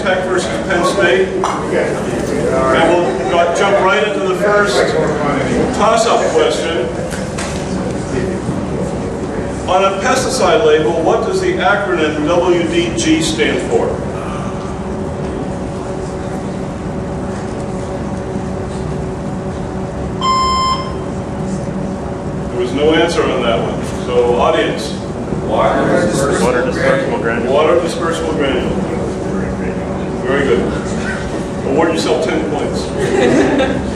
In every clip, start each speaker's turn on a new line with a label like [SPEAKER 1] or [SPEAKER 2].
[SPEAKER 1] Tech versus Penn State. And we'll jump right into the first toss-up question. On a pesticide label, what does the acronym WDG stand for? There was no answer on that one. So, audience.
[SPEAKER 2] Water dispersible granule.
[SPEAKER 1] Water dispersible granule. Very good. Award yourself 10 points.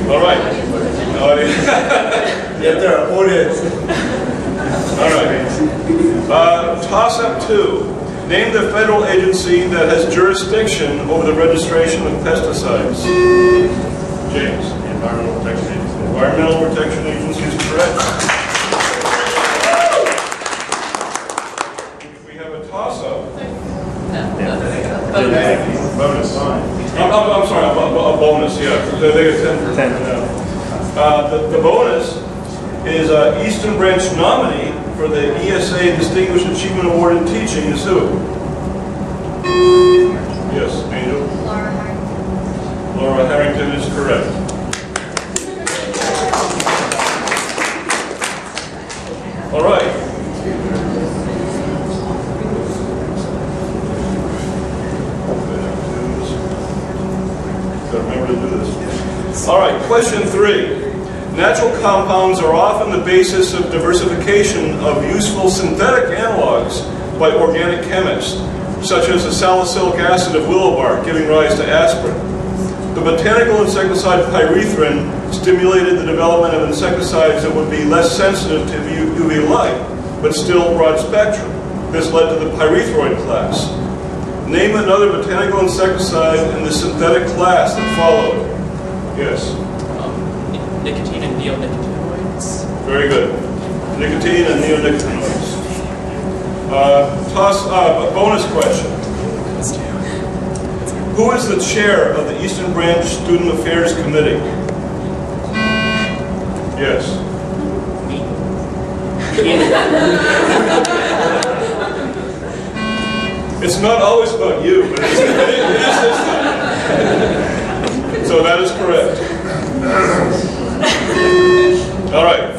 [SPEAKER 1] All right. Audience.
[SPEAKER 3] Get there, audience.
[SPEAKER 1] All right. Toss-up 2. Name the federal agency that has jurisdiction over the registration of pesticides. James.
[SPEAKER 2] The Environmental Protection Agency.
[SPEAKER 1] Environmental Protection Agency is correct. We have a toss-up.
[SPEAKER 2] Bonus sign.
[SPEAKER 1] I'm sorry, a bonus, yeah. They get 10 for 10. The bonus is Eastern Branch nominee for the ESA Distinguished Achievement Award in Teaching is who? Yes, Angel?
[SPEAKER 4] Laura Harrington.
[SPEAKER 1] Laura Harrington is correct. All right. Gotta remember to do this. All right, question 3. Natural compounds are often the basis of diversification of useful synthetic analogs by organic chemists, such as the salicylic acid of willow bark, giving rise to aspirin. The botanical insecticide pyrethrin stimulated the development of insecticides that would be less sensitive to UV light, but still broad spectrum. This led to the pyrethroid class. Name another botanical insecticide in the synthetic class that followed. Yes?
[SPEAKER 5] Nicotine and neonicotinoids.
[SPEAKER 1] Very good. Nicotine and neonicotinoids. Bonus question. Who is the chair of the Eastern Branch Student Affairs Committee? Yes.
[SPEAKER 5] Me.
[SPEAKER 1] It's not always about you, but it is this time. So that is correct. All right.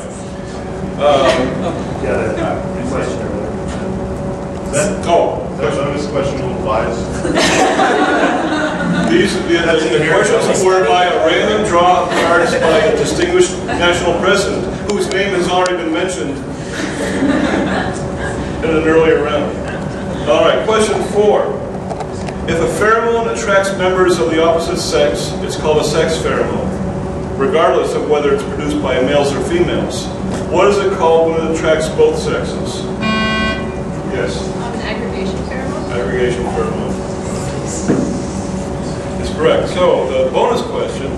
[SPEAKER 2] Question.
[SPEAKER 1] That
[SPEAKER 2] bonus question will advise.
[SPEAKER 1] The questions were by a random draw of cards by a distinguished national president, whose name has already been mentioned in an earlier round. All right, question 4. If a pheromone attracts members of the opposite sex, it's called a sex pheromone, regardless of whether it's produced by males or females. What is it called when it attracts both sexes? Yes?
[SPEAKER 4] An aggregation pheromone.
[SPEAKER 1] Aggregation pheromone. It's correct. So, the bonus question.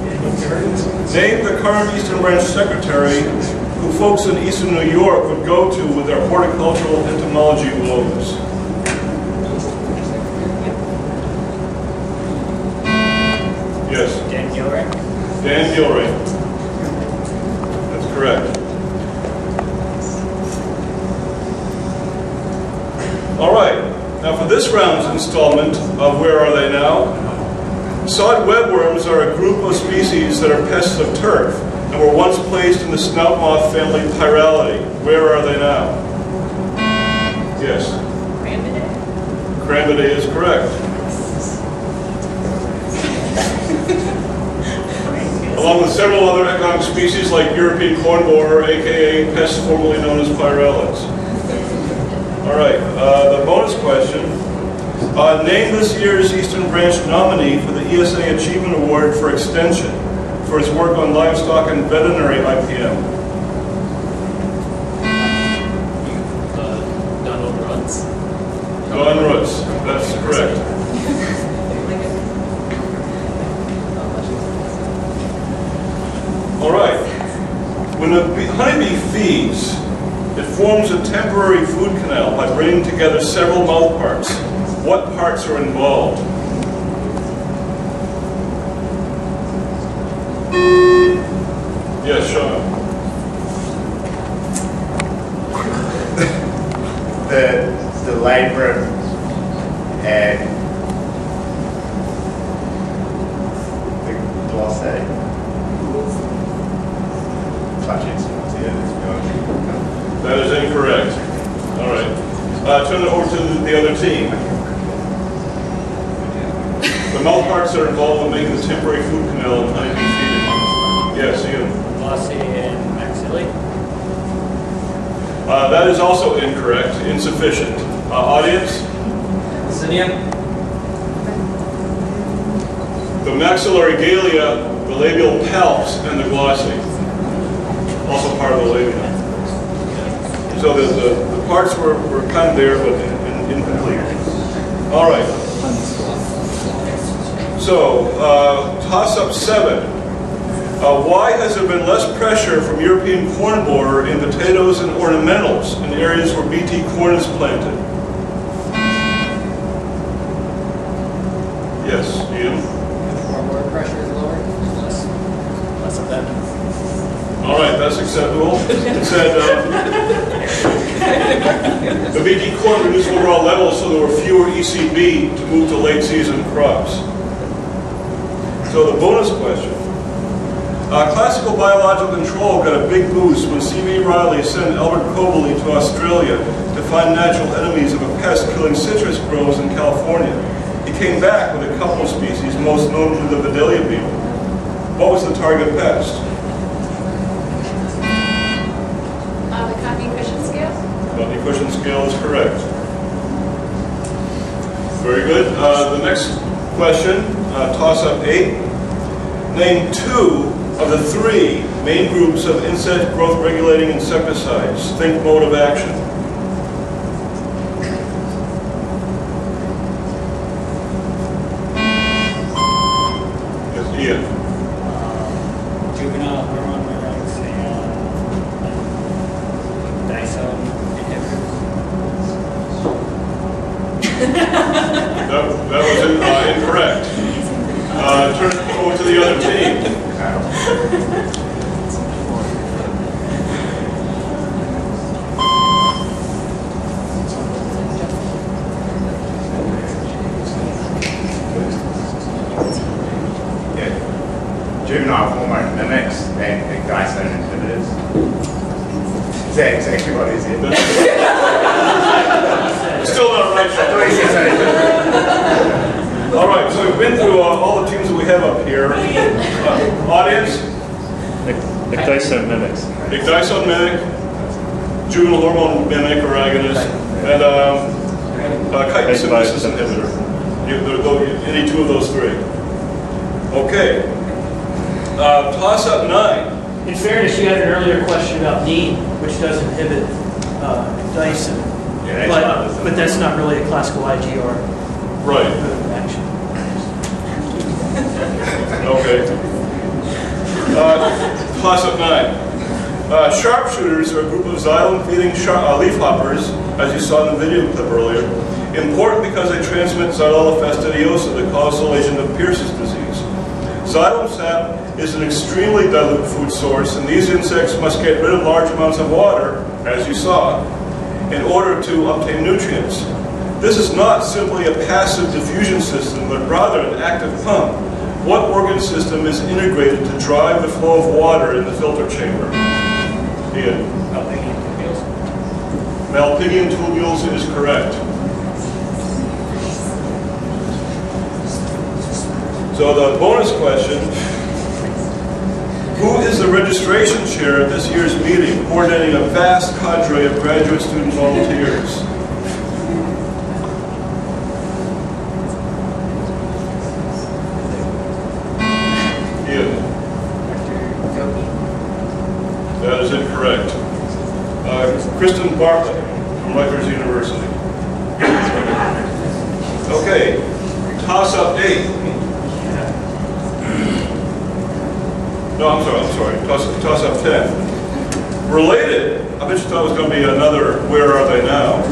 [SPEAKER 1] Name the current Eastern Branch secretary who folks in Eastern New York would go to with their horticultural entomology woes. Yes?
[SPEAKER 5] Dan Gilray.
[SPEAKER 1] Dan Gilray. That's correct. All right. Now for this round's installment of Where Are They Now? Sod webworms are a group of species that are pests of turf and were once placed in the snout moth family Pyralidae. Where are they now? Yes?
[SPEAKER 4] Crambidae.
[SPEAKER 1] Crambidae is correct. Along with several other economic species like European corn borer, aka pests formerly known as pyralids. All right, the bonus question. Name this year's Eastern Branch nominee for the ESA Achievement Award for Extension for his work on livestock and veterinary IPM.
[SPEAKER 5] Donald Rutz.
[SPEAKER 1] Don Rutz, that's correct. All right. When a honeybee feeds, it forms a temporary food canal by bringing together several mouthparts. What parts are involved? Yes, Sean.
[SPEAKER 3] The labrum and
[SPEAKER 1] The mouthparts that are involved in making the temporary food canal and honeybee feeding. Yes, Ian.
[SPEAKER 5] Glossy and maxillary.
[SPEAKER 1] That is also incorrect, insufficient. Audience?
[SPEAKER 5] Synapse.
[SPEAKER 1] The maxillary galea, the labial palps, and the glossy. Also part of the labia. So the parts were kind of there, but incomplete. All right. So, toss-up 7. Why has there been less pressure from European corn borer in potatoes and ornamentals in areas where Bt corn is planted? Yes, Ian?
[SPEAKER 5] More pressure is lower. Less of that.
[SPEAKER 1] All right, that's acceptable. It said the Bt corn reduced overall levels, so there were fewer ECB to move to late season crops. So the bonus question. Classical biological control got a big boost when C.B. Riley sent Albert Cobley to Australia to find natural enemies of a pest killing citrus groves in California. He came back with a couple of species, most notably the Vidalia beetle. What was the target pest?
[SPEAKER 4] The Cotney-Cushing scale?
[SPEAKER 1] Cotney-Cushing scale is correct. Very good. The next question, toss-up 8. Name 2 of the 3 main groups of insect growth regulating insecticides. Think mode of action. Yes, Ian.
[SPEAKER 5] Juvenile hormone drugs and disone inhibitors.
[SPEAKER 1] That was incorrect. Turn it over to the other team.
[SPEAKER 2] Juvenile hormone mimics and disone inhibitors. Is that exactly what is it?
[SPEAKER 1] Still not right, Sean. All right, so we've been through all the teams that we have up here. Audience?
[SPEAKER 6] Ecdysone mimics.
[SPEAKER 1] Ecdysone mimic, juvenile hormone mimic or agonist, and chitin synthesis inhibitor. Any 2 of those 3. Okay. Toss-up 9.
[SPEAKER 7] In fairness, you had an earlier question about neem, which does inhibit Dyson, but that's not really a classical IGR
[SPEAKER 1] Right.
[SPEAKER 7] action.
[SPEAKER 1] Okay. Toss-up 9. Sharpshooters are a group of xylem-feeding leafhoppers, as you saw in the video clip earlier, important because they transmit Xylella fastidiosa, the causal agent of Pierce's disease. Xylem sap is an extremely dilute food source, and these insects must get rid of large amounts of water, as you saw, in order to obtain nutrients. This is not simply a passive diffusion system, but rather an active pump. What organ system is integrated to drive the flow of water in the filter chamber? Ian.
[SPEAKER 5] Malpighian tubules.
[SPEAKER 1] Malpighian tubules is correct. So the bonus question, who is the registration chair at this year's meeting, coordinating a vast cadre of graduate student volunteers? Ian. That is incorrect. Kristen Bartlett from Rutgers University. Okay, toss-up 8. No, I'm sorry. Toss-up 10. Related, I bet you thought it was going to be another Where Are They Now?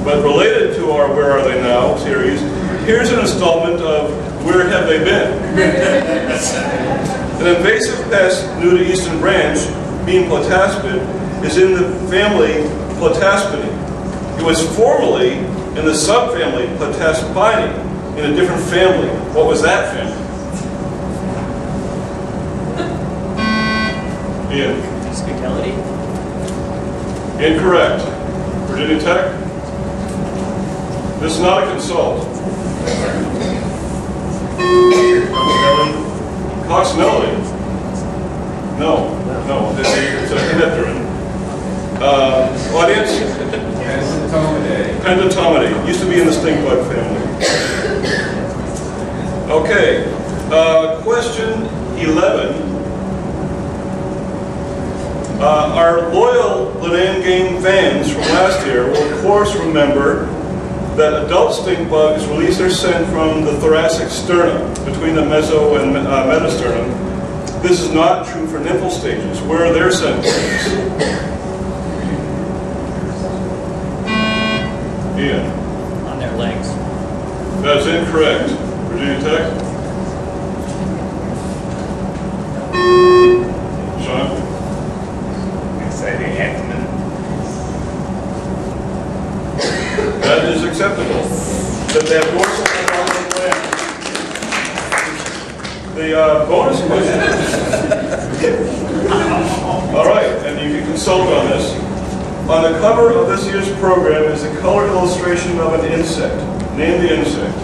[SPEAKER 1] But related to our Where Are They Now series, here's an installment of Where Have They Been? An invasive pest new to Eastern Branch, being Plataspid, is in the family Plataspinae. It was formerly in the subfamily Plataspinae, in a different family. What was that family? Ian.
[SPEAKER 5] Spicality.
[SPEAKER 1] Incorrect. Virginia Tech? This is not a consult. Coccinellity? No, it's a hemipteran. Audience? Pentatonidae. Used to be in the stink bug family. Okay. Question 11. Our loyal Linnaean game fans from last year will of course remember that adult stink bugs release their scent from the thoracic sternum, between the meso and metasternum. This is not true for nymphal stages. Where are their scent glands? Ian?
[SPEAKER 5] On their legs.
[SPEAKER 1] That's incorrect. Virginia Tech? Sean?
[SPEAKER 2] I say the abdomen.
[SPEAKER 1] That is acceptable. That they have dorsal and dorsal gland. The bonus question. All right, and you can consult on this. On the cover of this year's program is a color illustration of an insect. Name the insect.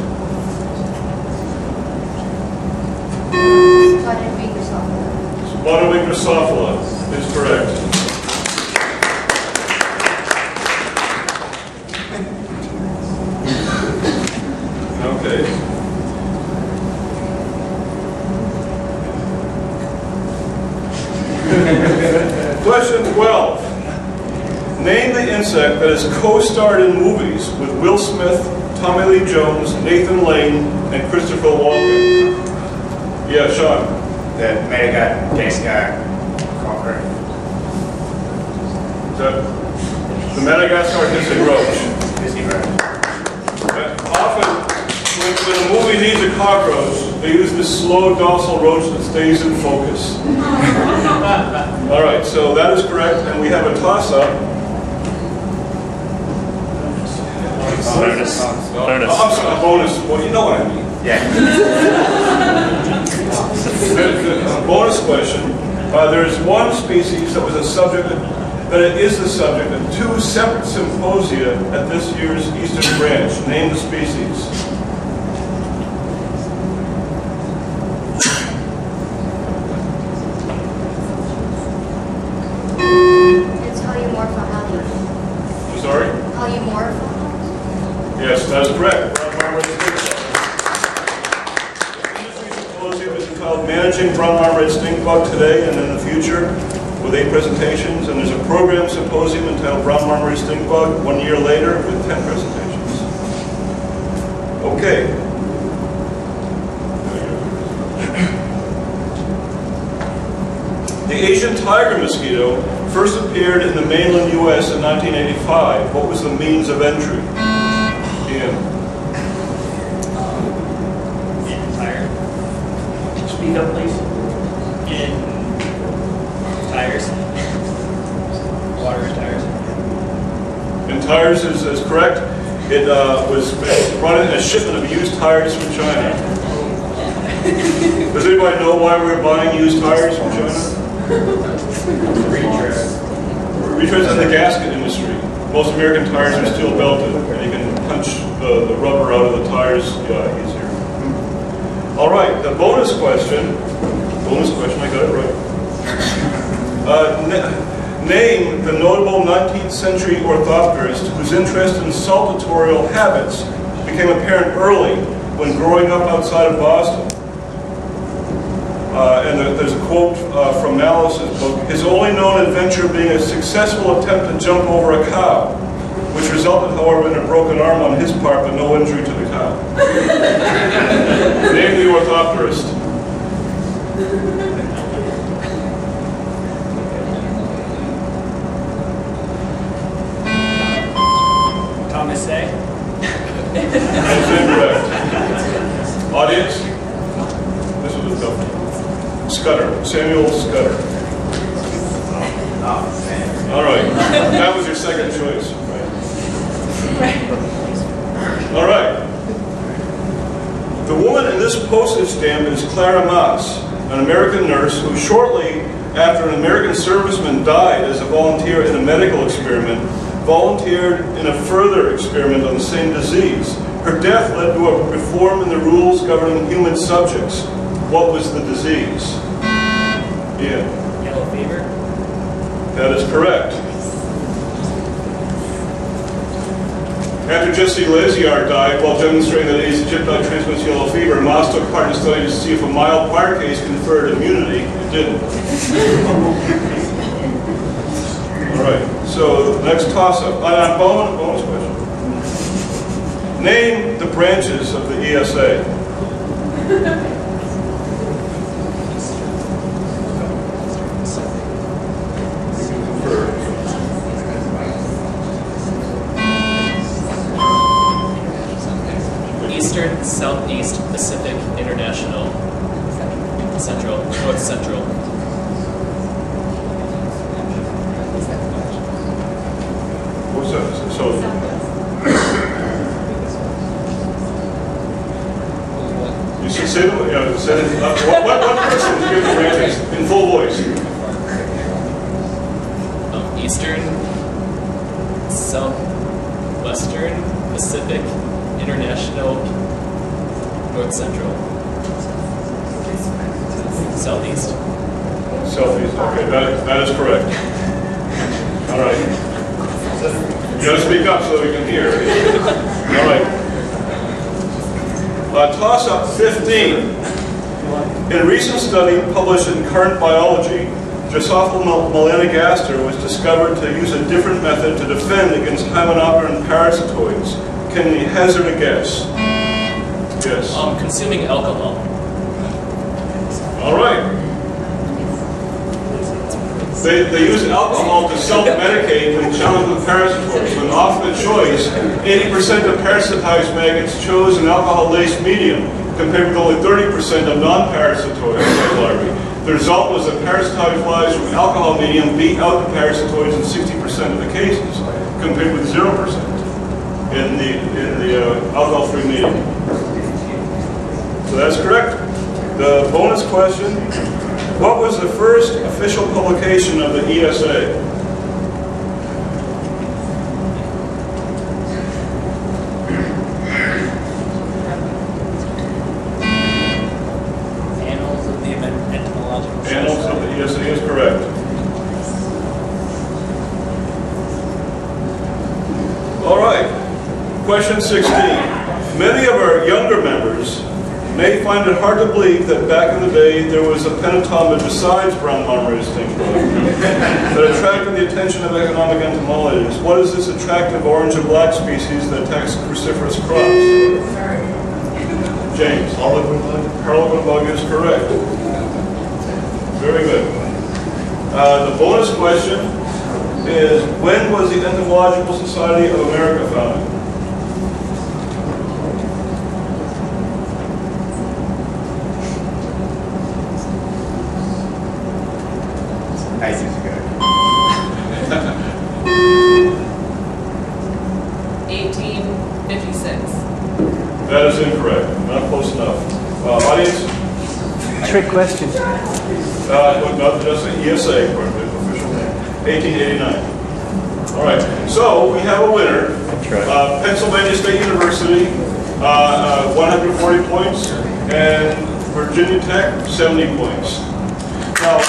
[SPEAKER 1] Spotted-winged Drosophila is correct. Okay. Question 12. Name the insect that has co-starred in movies with Will Smith, Tommy Lee Jones, Nathan Lane, and Christopher Walken. Yeah, Sean.
[SPEAKER 2] The Madagascar cockroach.
[SPEAKER 1] The Madagascar hissing roach.
[SPEAKER 2] Disney roach.
[SPEAKER 1] Often, when a movie needs a cockroach, they use this slow, docile roach that stays in focus. All right, so that is correct, and we have a toss-up.
[SPEAKER 6] Bonus. Bonus.
[SPEAKER 1] Oh, I'm sorry, a bonus. Well, you know what I mean.
[SPEAKER 2] Yeah.
[SPEAKER 1] A bonus question. There's one species that was a subject, that it is the subject of two separate symposia at this year's Eastern Branch. Name the species.
[SPEAKER 4] It's Polymorpha.
[SPEAKER 1] I'm sorry?
[SPEAKER 4] Polymorpha.
[SPEAKER 1] Yes, that is correct. Industry symposium is entitled Managing Brown Arm Red Stink Bug Today and in the Future, with 8 presentations, and there's a program symposium entitled Brown Marmory Stink Bug 1 year later with 10 presentations. Okay. The Asian tiger mosquito first appeared in the mainland U.S. in 1985. What was the means of entry? Ian.
[SPEAKER 5] Tire.
[SPEAKER 7] Speak up, please.
[SPEAKER 5] In tires. Water in tires.
[SPEAKER 1] And tires is correct. It was brought in a shipment of used tires from China. Does anybody know why we're buying used tires from China? Retreads in the gasket industry. Most American tires are steel belted, and you can punch the rubber out of the tires easier. All right, the bonus question. I got it right. Name the notable 19th century orthopterist whose interest in saltatorial habits became apparent early when growing up outside of Boston. And there's a quote from Malice's book, his only known adventure being a successful attempt to jump over a cow, which resulted, however, in a broken arm on his part, but no injury to the cow. Name the orthopterist.
[SPEAKER 5] Thomas A.
[SPEAKER 1] That's incorrect. Audience? This was a tough one. Scudder. Samuel Scudder. All right. That was your second choice, right? All right. The woman in this postage stamp is Clara Maas, an American nurse who shortly after an American serviceman died as a volunteer in a medical experiment, volunteered in a further experiment on the same disease, Her death led to a reform in the rules governing human subjects. What was the disease? Ian.
[SPEAKER 5] Yellow fever.
[SPEAKER 1] That is correct. After Jesse Laziard died while demonstrating that Aedes aegypti transmits yellow fever, Moss took part in a study to see if a mild fire case conferred immunity. It didn't. All right, so the next toss-up. Bonus question. Name the branches of the ESA.
[SPEAKER 8] Eastern, Southeast, Pacific, International, Central, North Central.
[SPEAKER 1] What's that? So, you should say them. Yeah, say it. What person give the branches in full voice?
[SPEAKER 8] Eastern, Southwestern, Pacific, International, North Central, Southeast.
[SPEAKER 1] Southeast. Okay, that is correct. All right. You got to speak up so we can hear. All right. Toss-up 15. In a recent study published in Current Biology, Drosophila melanogaster was discovered to use a different method to defend against hymenopteran parasitoids. Can you hazard a guess? Yes.
[SPEAKER 8] Consuming alcohol.
[SPEAKER 1] All right. They use alcohol to self-medicate when challenged with parasitoids. When offered a choice, 80% of parasitized maggots chose an alcohol-laced medium, compared with only 30% of non-parasitoid larvae. The result was that parasitized flies from alcohol medium beat out the parasitoids in 60% of the cases, compared with 0% in the alcohol-free medium. So that's correct. The bonus question, what was the first official publication of the ESA?
[SPEAKER 5] Annals of the Entomological.
[SPEAKER 1] Annals of the ESA is correct. All right, question 16. Many of our younger members may find it hard to believe that back in the day there was a pentatoma besides brown marmorated stink bug that attracted the attention of economic entomologists. What is this attractive orange and black species that attacks cruciferous crops? James.
[SPEAKER 3] Harlequin bug?
[SPEAKER 1] Harlequin bug is correct. Very good. The bonus question is, when was the Entomological Society of America founded?
[SPEAKER 2] Ages ago.
[SPEAKER 9] 1856.
[SPEAKER 1] That is incorrect. Not close enough. Audience?
[SPEAKER 7] Trick question.
[SPEAKER 1] Not just the ESA, according to the official name. 1889. All right. So we have a winner. Pennsylvania State University, 140 points, and Virginia Tech, 70 points. Now.